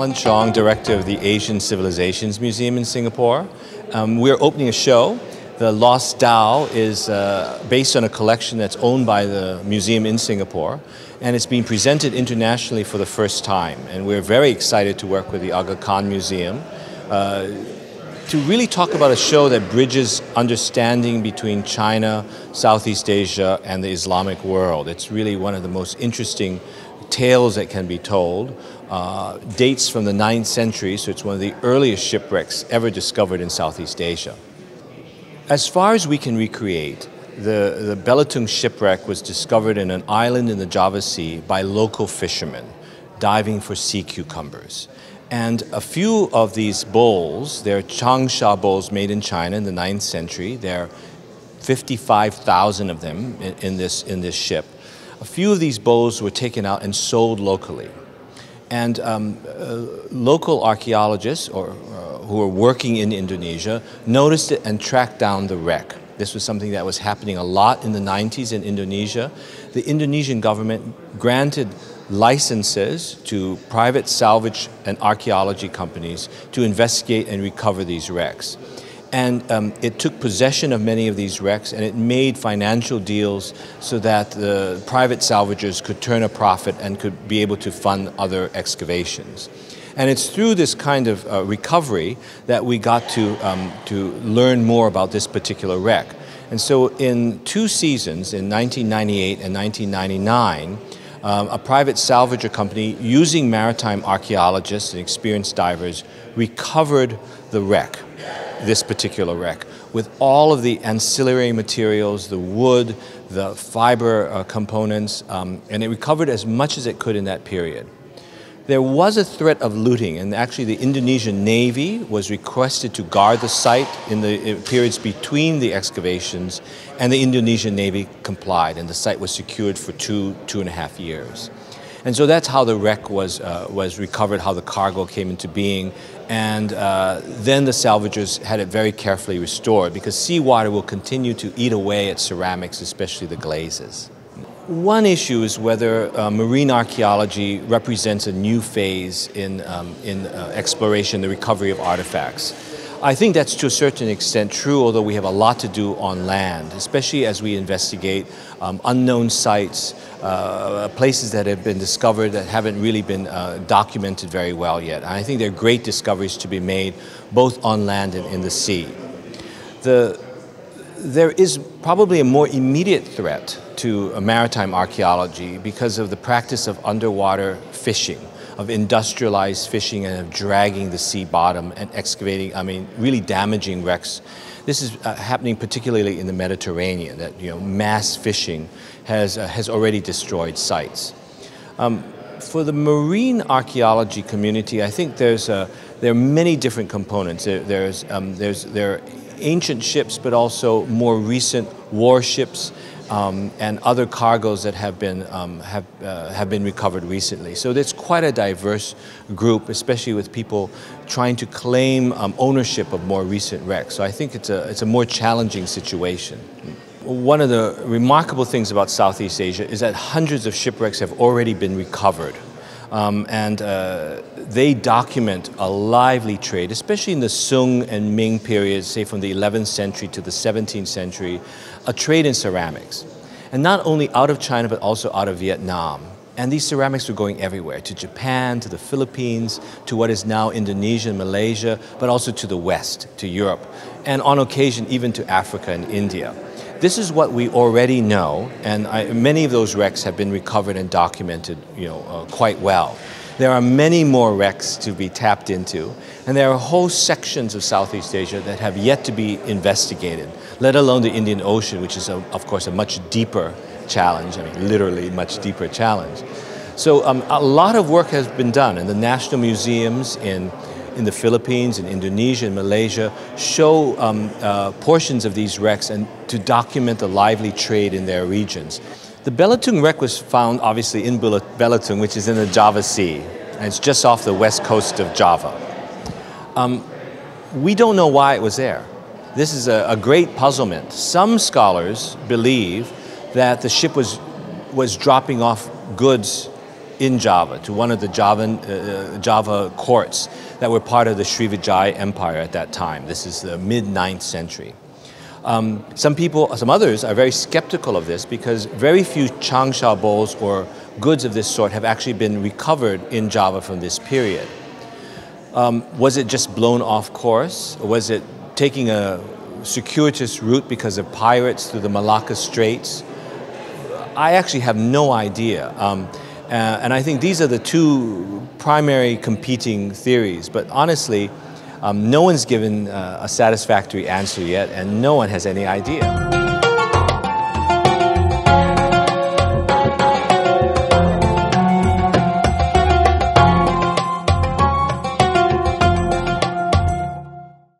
Alan Chong, Director of the Asian Civilizations Museum in Singapore. We're opening a show. The Lost Dhow is based on a collection that's owned by the museum in Singapore, and it's being presented internationally for the first time. And we're very excited to work with the Aga Khan Museum to really talk about a show that bridges understanding between China, Southeast Asia, and the Islamic world. It's really one of the most interesting tales that can be told. Dates from the 9th century, so it's one of the earliest shipwrecks ever discovered in Southeast Asia. As far as we can recreate, the Belitung shipwreck was discovered in an island in the Java Sea by local fishermen diving for sea cucumbers. And a few of these bowls, they're changsha bowls made in China in the 9th century. There are 55,000 of them in this ship. A few of these bowls were taken out and sold locally. And local archaeologists who were working in Indonesia noticed it and tracked down the wreck. This was something that was happening a lot in the 90s in Indonesia. The Indonesian government granted licenses to private salvage and archaeology companies to investigate and recover these wrecks. And it took possession of many of these wrecks, and it made financial deals so that the private salvagers could turn a profit and could be able to fund other excavations. And it's through this kind of recovery that we got to learn more about this particular wreck. And so in 2 seasons, in 1998 and 1999, a private salvager company using maritime archaeologists and experienced divers recovered the wreck, this particular wreck, with all of the ancillary materials, the wood, the fiber components, and it recovered as much as it could in that period. There was a threat of looting, and actually the Indonesian Navy was requested to guard the site in the periods between the excavations, and the Indonesian Navy complied, and the site was secured for 2.5 years. And so that's how the wreck was recovered, how the cargo came into being, and then the salvagers had it very carefully restored, because seawater will continue to eat away at ceramics, especially the glazes. One issue is whether marine archaeology represents a new phase in exploration, the recovery of artifacts. I think that's to a certain extent true, although we have a lot to do on land, especially as we investigate unknown sites, places that have been discovered that haven't really been documented very well yet. And I think there are great discoveries to be made both on land and in the sea. There is probably a more immediate threat to maritime archaeology because of the practice of underwater fishing, of industrialized fishing and of dragging the sea bottom and excavating, really damaging wrecks. This is happening particularly in the Mediterranean, that mass fishing has already destroyed sites. For the marine archaeology community, I think there are many different components. There are ancient ships, but also more recent warships and other cargoes that have been recovered recently. So there's quite a diverse group, especially with people trying to claim ownership of more recent wrecks. So I think it's a more challenging situation. One of the remarkable things about Southeast Asia is that hundreds of shipwrecks have already been recovered. They document a lively trade, especially in the Sung and Ming periods, say from the 11th century to the 17th century, a trade in ceramics. And not only out of China, but also out of Vietnam. And these ceramics were going everywhere, to Japan, to the Philippines, to what is now Indonesia and Malaysia, but also to the West, to Europe, and on occasion even to Africa and India. This is what we already know, and many of those wrecks have been recovered and documented, quite well. There are many more wrecks to be tapped into, and there are whole sections of Southeast Asia that have yet to be investigated, let alone the Indian Ocean, which is, of course, a much deeper challenge, literally much deeper challenge. So a lot of work has been done, and the national museums in the Philippines, in Indonesia, and Malaysia show portions of these wrecks and to document the lively trade in their regions. The Belitung wreck was found obviously in Belitung, which is in the Java Sea, and it's just off the west coast of Java. We don't know why it was there. This is a great puzzlement. Some scholars believe that the ship was dropping off goods in Java, to one of the Java courts that were part of the Srivijaya Empire at that time. This is the mid-9th century. Some others are very skeptical of this because very few changsha bowls or goods of this sort have actually been recovered in Java from this period. Was it just blown off course? Or was it taking a circuitous route because of pirates through the Malacca Straits? I actually have no idea. And I think these are the two primary competing theories. But honestly, no one's given a satisfactory answer yet, and no one has any idea.